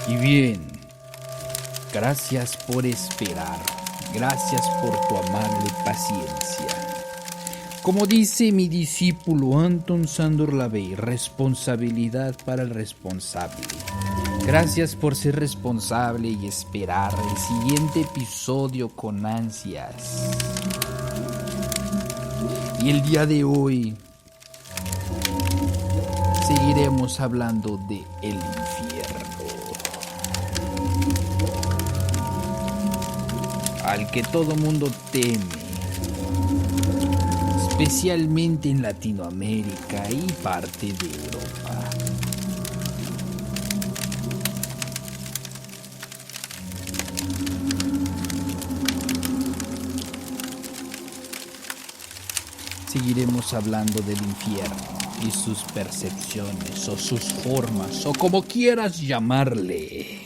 Y bien, gracias por esperar, gracias por tu amable paciencia. Como dice mi discípulo Anton Sandor Lavey, responsabilidad para el responsable. Gracias por ser responsable y esperar el siguiente episodio con ansias. Y el día de hoy seguiremos hablando de el infierno, al que todo mundo teme, especialmente en Latinoamérica y parte de Europa. Seguiremos hablando del infierno y sus percepciones o sus formas o como quieras llamarle.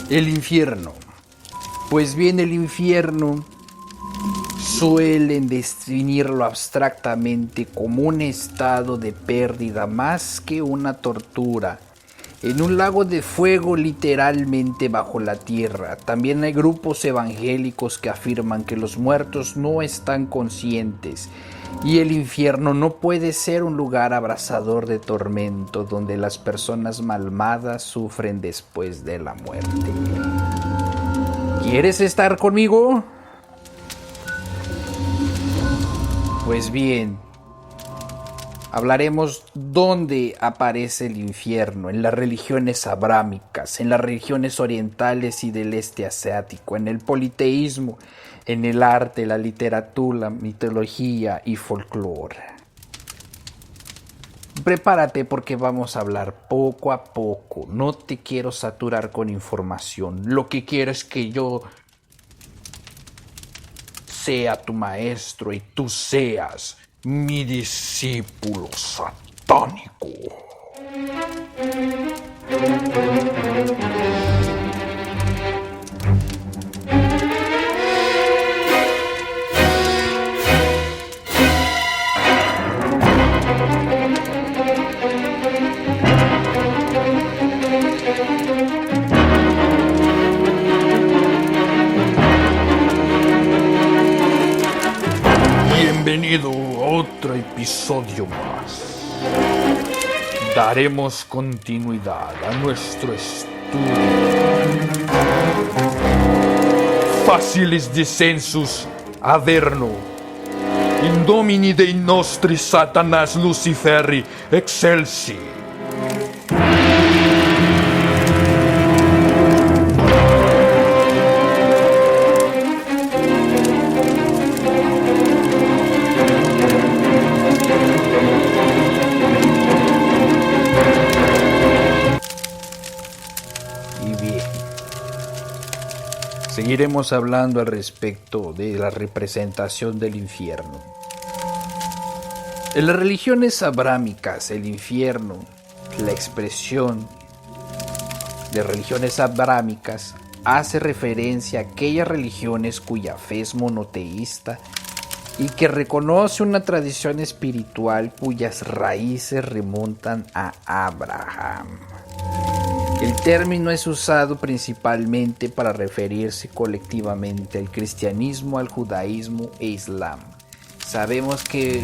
El infierno. Pues bien, el infierno suelen definirlo abstractamente como un estado de pérdida más que una tortura, en un lago de fuego literalmente bajo la tierra. También hay grupos evangélicos que afirman que los muertos no están conscientes y el infierno no puede ser un lugar abrasador de tormento donde las personas malvadas sufren después de la muerte. ¿Quieres estar conmigo? Pues bien, hablaremos dónde aparece el infierno, en las religiones abrámicas, en las religiones orientales y del este asiático, en el politeísmo, en el arte, la literatura, mitología y folclore. Prepárate porque vamos a hablar poco a poco. No te quiero saturar con información. Lo que quiero es que yo sea tu maestro y tú seas mi discípulo satánico. Bienvenido a otro episodio más. Daremos continuidad a nuestro estudio. Facilis descensus Averno. In domini Dei nostri Satanas Luciferi excelsi. Seguiremos hablando al respecto de la representación del infierno. En las religiones abrámicas, el infierno, la expresión de religiones abrámicas, hace referencia a aquellas religiones cuya fe es monoteísta y que reconoce una tradición espiritual cuyas raíces remontan a Abraham. El término es usado principalmente para referirse colectivamente al cristianismo, al judaísmo e islam. Sabemos que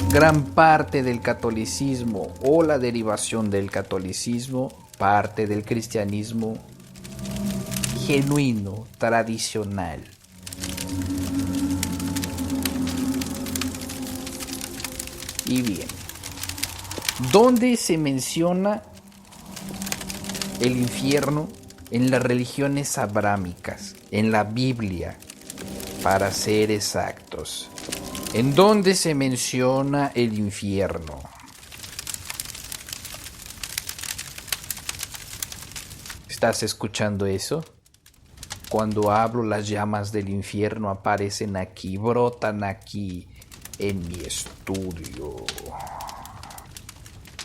gran parte del catolicismo o la derivación del catolicismo parte del cristianismo genuino, tradicional. Y bien, ¿dónde se menciona el infierno? En las religiones abrámicas, en la Biblia, para ser exactos. ¿En dónde se menciona el infierno? ¿Estás escuchando eso? Cuando hablo, las llamas del infierno aparecen aquí, brotan aquí, en mi estudio.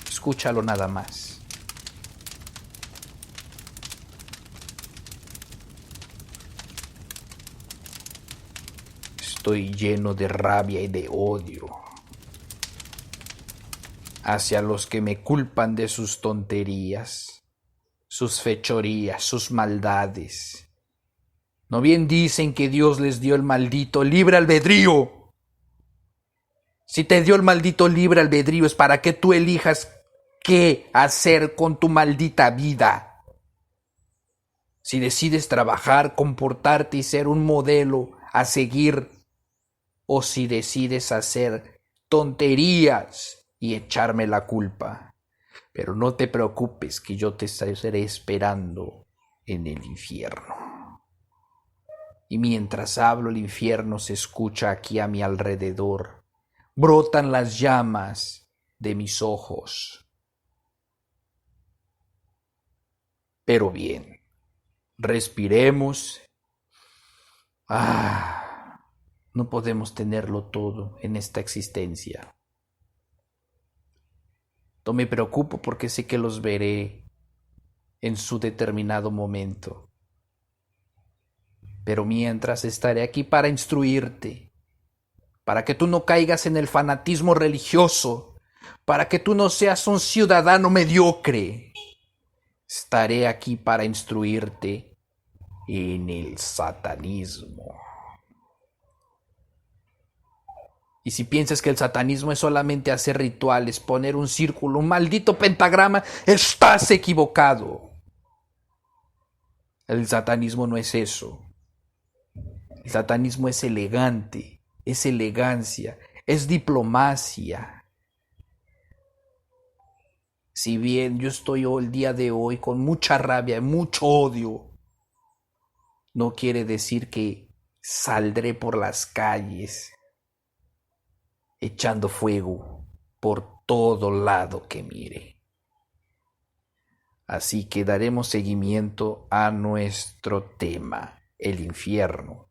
Escúchalo nada más. Estoy lleno de rabia y de odio hacia los que me culpan de sus tonterías, sus fechorías, sus maldades. ¿No bien dicen que Dios les dio el maldito libre albedrío? Si te dio el maldito libre albedrío es para que tú elijas qué hacer con tu maldita vida. Si decides trabajar, comportarte y ser un modelo a seguir, o si decides hacer tonterías y echarme la culpa. Pero no te preocupes, que yo te estaré esperando en el infierno. Y mientras hablo, el infierno se escucha aquí a mi alrededor. Brotan las llamas de mis ojos. Pero bien, respiremos. No podemos tenerlo todo en esta existencia. No me preocupo porque sé que los veré en su determinado momento. Pero mientras estaré aquí para instruirte, para que tú no caigas en el fanatismo religioso, para que tú no seas un ciudadano mediocre. Estaré aquí para instruirte en el satanismo. Y si piensas que el satanismo es solamente hacer rituales, poner un círculo, un maldito pentagrama, estás equivocado. El satanismo no es eso. El satanismo es elegante, es elegancia, es diplomacia. Si bien yo estoy el día de hoy con mucha rabia, mucho odio, no quiere decir que saldré por las calles echando fuego por todo lado que mire. Así que daremos seguimiento a nuestro tema, el infierno.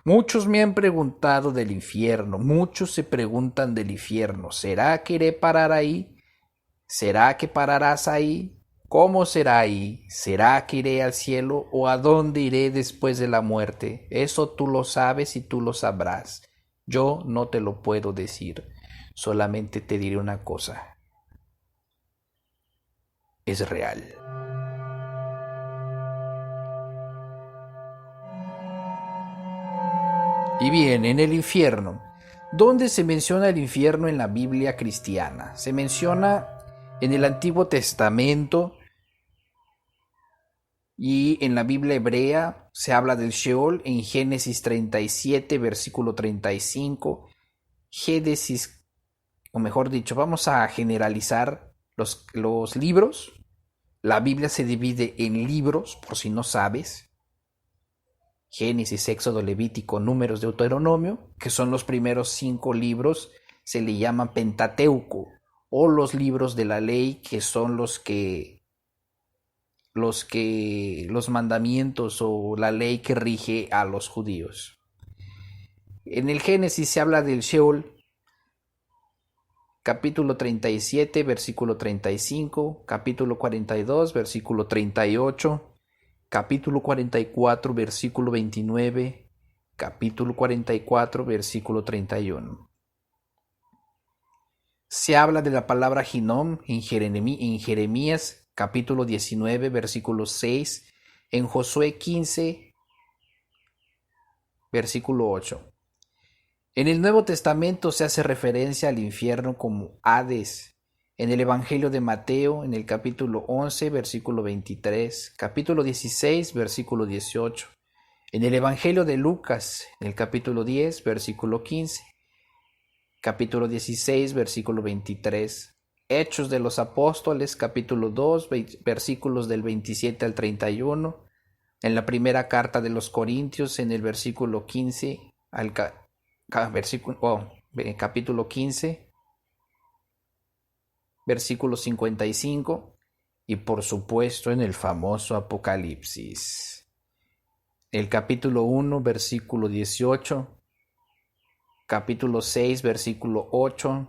Muchos me han preguntado del infierno, muchos se preguntan del infierno. ¿Será que iré a parar ahí? ¿Será que pararás ahí? ¿Cómo será ahí? ¿Será que iré al cielo o a dónde iré después de la muerte? Eso tú lo sabes y tú lo sabrás. Yo no te lo puedo decir, solamente te diré una cosa. Es real. Y bien, en el infierno. ¿Dónde se menciona el infierno en la Biblia cristiana? Se menciona en el Antiguo Testamento y en la Biblia hebrea se habla del Sheol en Génesis 37, versículo 35. Génesis, o mejor dicho, vamos a generalizar los libros. La Biblia se divide en libros, por si no sabes. Génesis, Éxodo, Levítico, Números, Deuteronomio, que son los primeros 5 libros, se le llaman Pentateuco, o los libros de la ley, que son los mandamientos o la ley que rige a los judíos. En el Génesis se habla del Sheol, capítulo 37, versículo 35, capítulo 42, versículo 38, capítulo 44, versículo 29, capítulo 44, versículo 31. Se habla de la palabra Hinnom en Jeremías, capítulo 19, versículo 6, en Josué 15, versículo 8. En el Nuevo Testamento se hace referencia al infierno como Hades. En el Evangelio de Mateo, en el capítulo 11, versículo 23, capítulo 16, versículo 18. En el Evangelio de Lucas, en el capítulo 10, versículo 15, capítulo 16, versículo 23. Hechos de los Apóstoles, capítulo 2, versículos del 27 al 31. En la primera carta de los Corintios, en el versículo 15 al capítulo 15, versículo 55, y por supuesto en el famoso Apocalipsis. El capítulo 1, versículo 18, capítulo 6, versículo 8,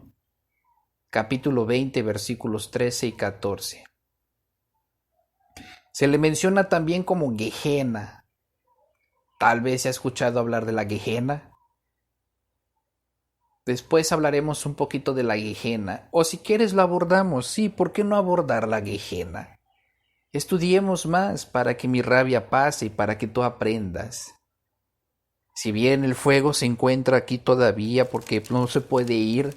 capítulo 20, versículos 13 y 14. Se le menciona también como Gehenna. Tal vez se ha escuchado hablar de la Gehenna. Después hablaremos un poquito de la Gehenna. O si quieres lo abordamos. Sí, ¿por qué no abordar la Gehenna? Estudiemos más para que mi rabia pase y para que tú aprendas. Si bien el fuego se encuentra aquí todavía porque no se puede ir,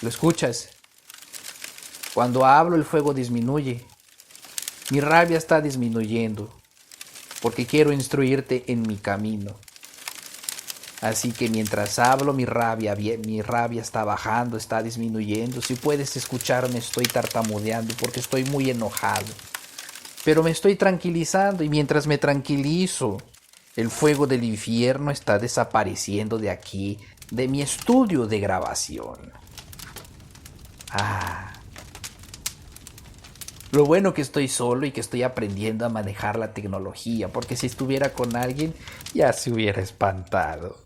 ¿lo escuchas? Cuando hablo el fuego disminuye. Mi rabia está disminuyendo porque quiero instruirte en mi camino. Así que mientras hablo mi rabia está bajando, está disminuyendo. Si puedes escucharme, estoy tartamudeando porque estoy muy enojado. Pero me estoy tranquilizando y mientras me tranquilizo, el fuego del infierno está desapareciendo de aquí, de mi estudio de grabación. Lo bueno que estoy solo y que estoy aprendiendo a manejar la tecnología, porque si estuviera con alguien ya se hubiera espantado.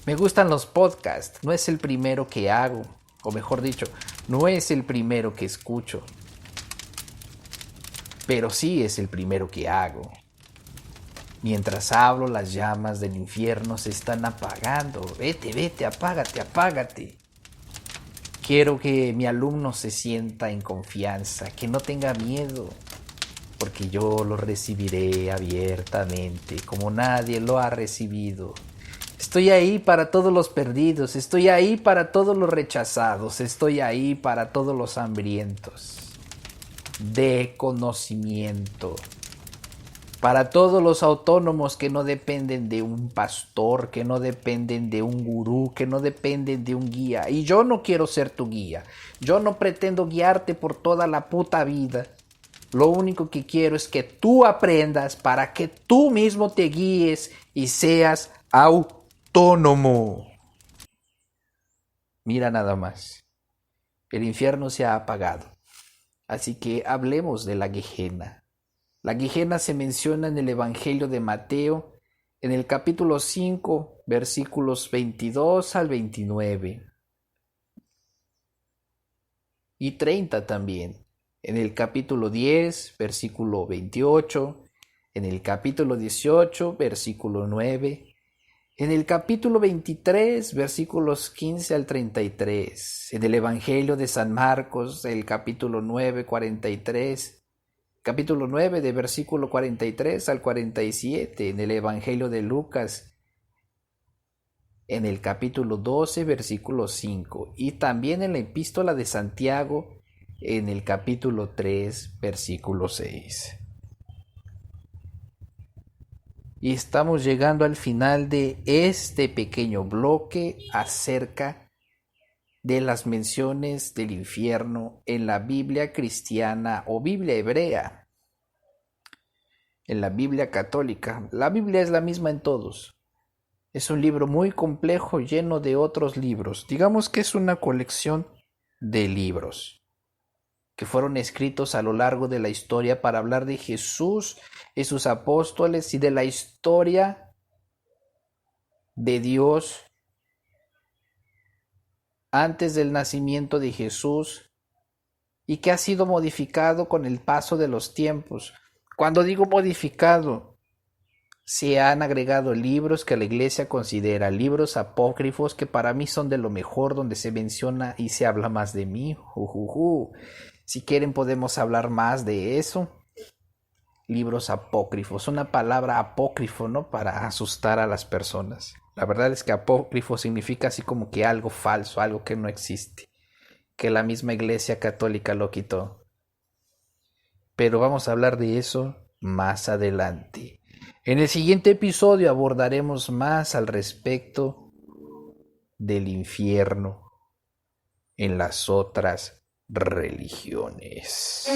Me gustan los podcasts, no es el primero que hago, o mejor dicho, no es el primero que escucho, pero sí es el primero que hago. Mientras hablo, las llamas del infierno se están apagando. Vete, apágate. Quiero que mi alumno se sienta en confianza, que no tenga miedo, porque yo lo recibiré abiertamente, como nadie lo ha recibido. Estoy ahí para todos los perdidos, estoy ahí para todos los rechazados, estoy ahí para todos los hambrientos de conocimiento. Para todos los autónomos que no dependen de un pastor, que no dependen de un gurú, que no dependen de un guía. Y yo no quiero ser tu guía. Yo no pretendo guiarte por toda la puta vida. Lo único que quiero es que tú aprendas para que tú mismo te guíes y seas autónomo. Mira nada más. El infierno se ha apagado. Así que hablemos de la Gehenna. La Gehenna se menciona en el Evangelio de Mateo, en el capítulo 5, versículos 22 al 29. Y 30 también. En el capítulo 10, versículo 28. En el capítulo 18, versículo 9. En el capítulo 23, versículos 15 al 33. En el Evangelio de San Marcos, el capítulo 9, 43. Capítulo 9 de versículo 43 al 47 en el Evangelio de Lucas, en el capítulo 12 versículo 5 y también en la epístola de Santiago en el capítulo 3 versículo 6. Y estamos llegando al final de este pequeño bloque acerca de las menciones del infierno en la Biblia cristiana o Biblia hebrea. En la Biblia católica, la Biblia es la misma en todos. Es un libro muy complejo lleno de otros libros. Digamos que es una colección de libros que fueron escritos a lo largo de la historia para hablar de Jesús y sus apóstoles y de la historia de Dios antes del nacimiento de Jesús y que ha sido modificado con el paso de los tiempos. Cuando digo modificado, se han agregado libros que la iglesia considera libros apócrifos que para mí son de lo mejor, donde se menciona y se habla más de mí. Si quieren podemos hablar más de eso. Libros apócrifos, una palabra apócrifo, ¿no? Para asustar a las personas. La verdad es que apócrifo significa así como que algo falso, algo que no existe, que la misma iglesia católica lo quitó. Pero vamos a hablar de eso más adelante. En el siguiente episodio abordaremos más al respecto del infierno en las otras religiones.